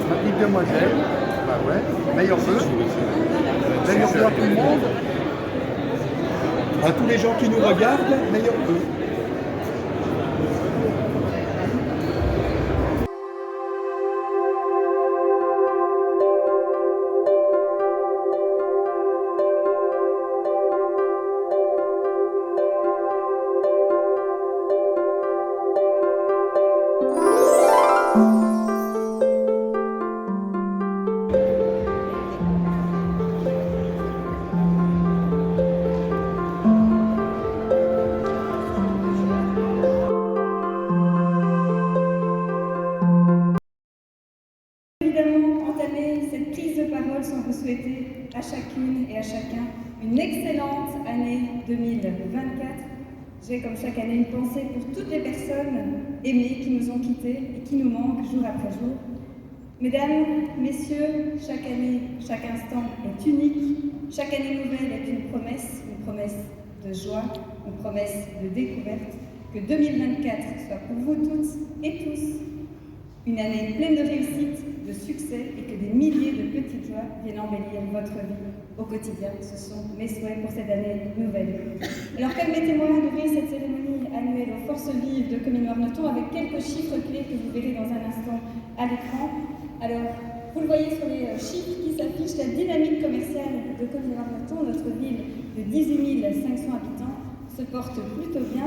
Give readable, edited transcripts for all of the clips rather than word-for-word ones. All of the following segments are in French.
Ma petite demoiselle, bah ouais, meilleur vœu. Meilleur vœu à tout le monde. À tous les gens qui nous regardent, meilleur vœu. Évidemment, entamer cette prise de parole sans vous souhaiter à chacune et à chacun une excellente année 2024. J'ai comme chaque année une pensée pour toutes les personnes aimées qui nous ont quittés et qui nous manquent jour après jour. Mesdames, messieurs, chaque année, chaque instant est unique. Chaque année nouvelle est une promesse de joie, une promesse de découverte. Que 2024 soit pour vous toutes et tous une année pleine de réussite, de succès et que des milliers de petites joies viennent embellir votre vie au quotidien. Ce sont mes souhaits pour cette année nouvelle. Alors permettez-moi d'ouvrir cette cérémonie annuelle aux forces vives de Comines Noirmoutier avec quelques chiffres clés que vous verrez dans un instant à l'écran. Alors, vous le voyez sur les chiffres qui s'affichent, la dynamique commerciale de Comines Noirmoutier, notre ville de 18 500 habitants, se porte plutôt bien.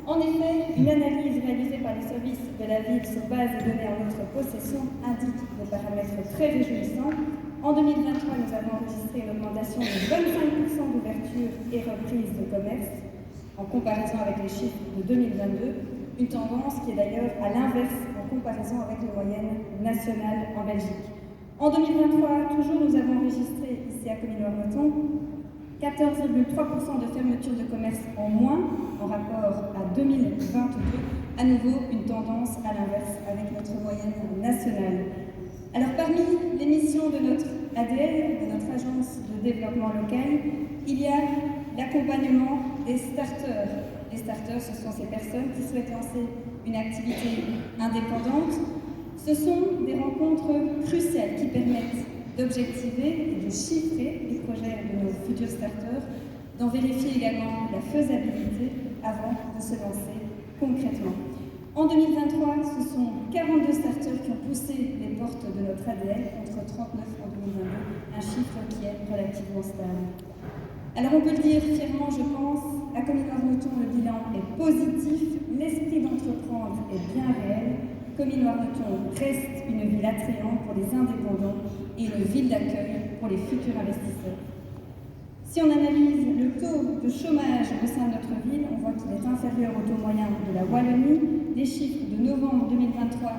En effet, une analyse réalisée par les services de la ville sur base des données en notre possession indique des paramètres très réjouissants. En 2023, nous avons enregistré une augmentation de 25% d'ouverture et reprise de commerce en comparaison avec les chiffres de 2022, une tendance qui est d'ailleurs à l'inverse en comparaison avec les moyennes nationales en Belgique. En 2023, toujours, nous avons enregistré ici à Comines Noirmoutier 14,3% de fermeture de commerce en moins en rapport à 2022, à nouveau une tendance à l'inverse avec notre moyenne nationale. Alors parmi les missions de notre ADL, de notre agence de développement local, il y a l'accompagnement des starters. Les starters, ce sont ces personnes qui souhaitent lancer une activité indépendante. Ce sont des rencontres cruciales qui permettent d'objectiver et de chiffrer les projets de nos futurs starters, d'en vérifier également la faisabilité avant de se lancer concrètement. En 2023, ce sont 42 starters qui ont poussé les portes de notre ADL contre 39 en 2022, un chiffre qui est relativement stable. Alors on peut le dire fièrement, je pense, à Comines Noirmoutier, le bilan est positif, l'esprit d'entreprendre est bien réel. Comines Noirmoutier reste une ville attrayante pour les indépendants et une ville d'accueil pour les futurs investisseurs. Si on analyse le taux de chômage au sein de notre ville, on voit qu'il est inférieur au taux moyen de la Wallonie. Les chiffres de novembre 2023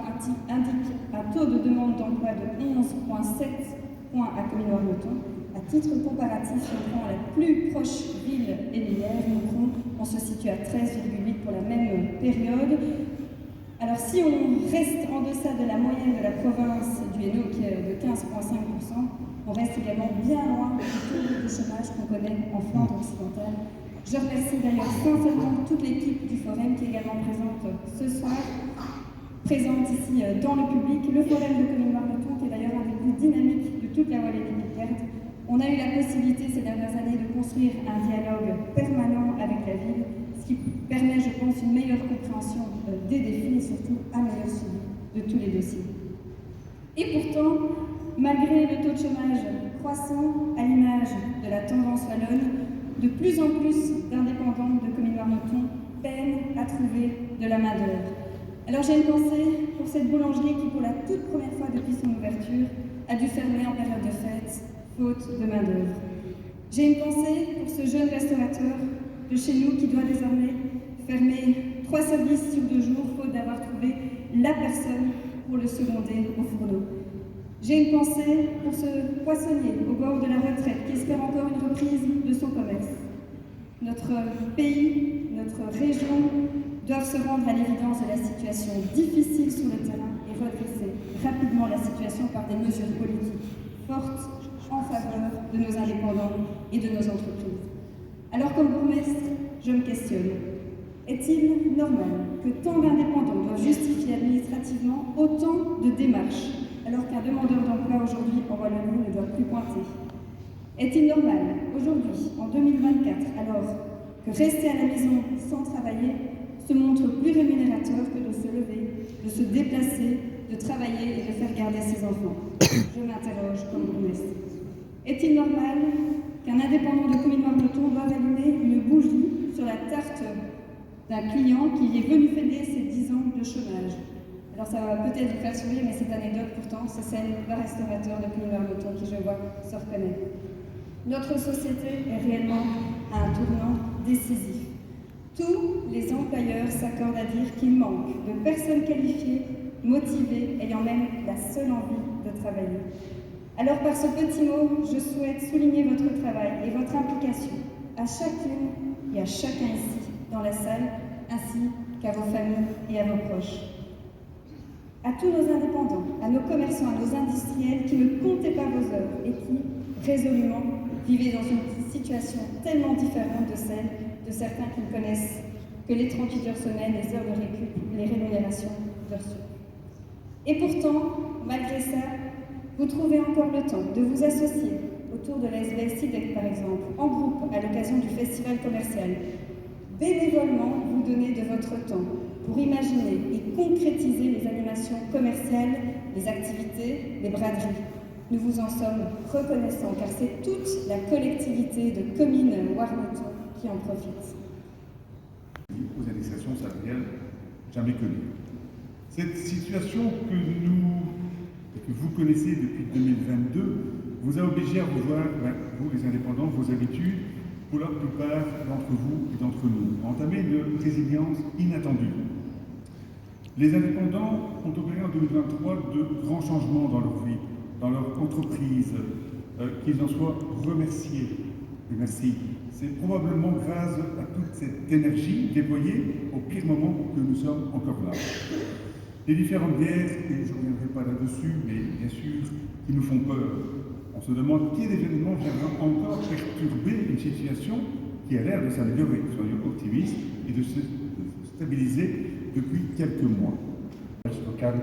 indiquent un taux de demande d'emploi de 11,7 points à Comines Noirmoutier. À titre comparatif, si on prend la plus proche ville éliminaire, on se situe à 13,8 pour la même période. Alors si on reste en deçà de la moyenne de la province du Hainaut, qui est de 15,5%, on reste également bien loin du taux de chômage qu'on connaît en Flandre occidentale. Je remercie d'ailleurs sincèrement toute l'équipe du Forum qui est également présente ce soir, présente ici dans le public. Le Forum de Comines Noirmoutier, qui est d'ailleurs un des plus dynamiques de toute la Wallonie-Picardie. On a eu la possibilité ces dernières années de construire un dialogue permanent avec la ville, ce qui permet, je pense, une meilleure compréhension des défis et surtout un meilleur suivi de tous les dossiers. Et pourtant, malgré le taux de chômage croissant, à l'image de la tendance wallonne, de plus en plus d'indépendants de Comines Noirmoutier peinent à trouver de la main-d'œuvre. Alors j'ai une pensée pour cette boulangerie qui, pour la toute première fois depuis son ouverture, a dû fermer en période de fête, faute de main-d'œuvre. J'ai une pensée pour ce jeune restaurateur de chez nous qui doit désormais fermer 3 services sur 2 jours, faute d'avoir trouvé la personne pour le seconder au fourneau. J'ai une pensée pour ce poissonnier au bord de la retraite qui espère encore une reprise de son commerce. Notre pays, notre région doivent se rendre à l'évidence de la situation difficile sur le terrain et redresser rapidement la situation par des mesures politiques fortes en faveur de nos indépendants et de nos entreprises. Alors comme bourgmestre, je me questionne. Est-il normal que tant d'indépendants doivent justifier administrativement autant de démarches, alors qu'un demandeur d'emploi aujourd'hui en Wallonie ne doit plus pointer? Est-il normal, aujourd'hui, en 2024, alors que rester à la maison sans travailler se montre plus rémunérateur que de se lever, de se déplacer, de travailler et de faire garder ses enfants? Je m'interroge comme bourgmestre. Est-il normal qu'un indépendant de Comines-Warneton doive allumer une bougie sur la tarte d'un client qui est venu fêter ses 10 ans de chômage? Alors ça va peut-être vous faire sourire, mais cette anecdote pourtant, c'est celle d'un restaurateur de Comines-Warneton qui, je vois, se reconnaît. Notre société est réellement à un tournant décisif. Tous les employeurs s'accordent à dire qu'il manque de personnes qualifiées, motivées, ayant même la seule envie de travailler. Alors par ce petit mot, je souhaite souligner votre travail et votre implication à chacune et à chacun ici dans la salle, ainsi qu'à vos familles et à vos proches. À tous nos indépendants, à nos commerçants, à nos industriels qui ne comptaient pas vos heures et qui, résolument, vivaient dans une situation tellement différente de celle de certains qui ne connaissent que les 38 heures semaine, les heures de récup, les rémunérations d'heures sup. Et pourtant, malgré ça, vous trouvez encore le temps de vous associer autour de la SBL SIDEC par exemple, en groupe à l'occasion du festival commercial. Bénévolement, vous donnez de votre temps pour imaginer et concrétiser les animations commerciales, les activités, les braderies. Nous vous en sommes reconnaissants car c'est toute la collectivité de Comines-Warneton qui en profite. Aux indexations salariales jamais connues. Cette situation que vous connaissez depuis 2022 vous a obligé à revoir, vous les indépendants, vos habitudes, pour la plupart d'entre vous et d'entre nous, à entamer une résilience inattendue. Les indépendants ont opéré en 2023 de grands changements dans leur vie, dans leur entreprise, qu'ils en soient remerciés. Et merci. C'est probablement grâce à toute cette énergie déployée au pire moment que nous sommes encore là. Les différentes guerres, et je ne reviendrai pas là-dessus, mais bien sûr, qui nous font peur. On se demande quel événement viendra encore perturber une situation qui a l'air de s'améliorer, soyons optimistes, et de se stabiliser depuis quelques mois. Le local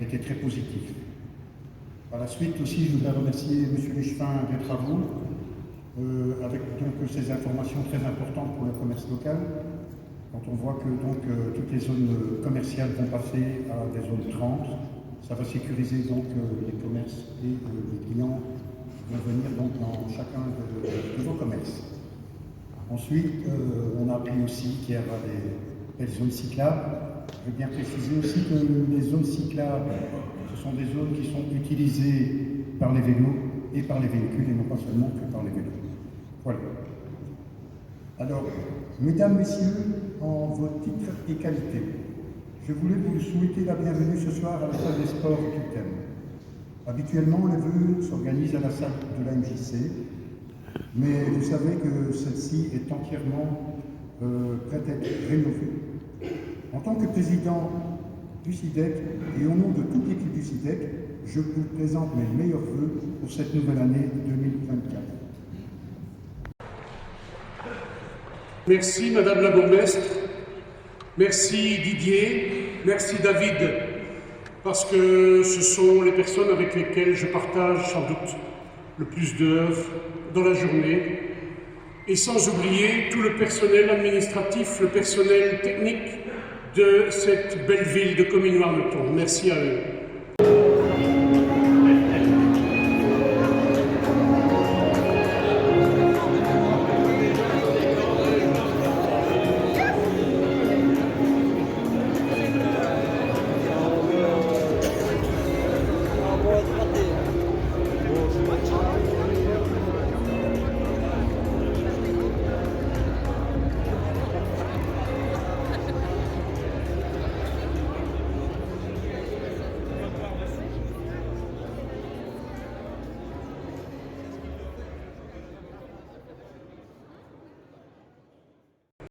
était très positif. Par la suite aussi, je voudrais remercier M. Léchevin des travaux, avec donc ces informations très importantes pour le commerce local. Quand on voit que toutes les zones commerciales vont passer à des zones 30, ça va sécuriser donc les commerces et les clients vont venir donc dans chacun de vos commerces. Ensuite, on a appris aussi qu'il y aura des zones cyclables. Je veux bien préciser aussi que les zones cyclables, ce sont des zones qui sont utilisées par les vélos et par les véhicules et non pas seulement que par les vélos. Voilà. Alors, mesdames, messieurs, en vos titres et qualités, je voulais vous souhaiter la bienvenue ce soir à la salle des sports du thème. Habituellement, les vœux s'organisent à la salle de la MJC, mais vous savez que celle-ci est entièrement prête à être rénovée. En tant que président du SIDEC et au nom de toute l'équipe du SIDEC, je vous présente mes meilleurs vœux pour cette nouvelle année 2024. Merci Madame la bourgmestre, merci Didier, merci David, parce que ce sont les personnes avec lesquelles je partage sans doute le plus d'heures dans la journée, et sans oublier tout le personnel administratif, le personnel technique de cette belle ville de Comines-Warneton. Merci à eux.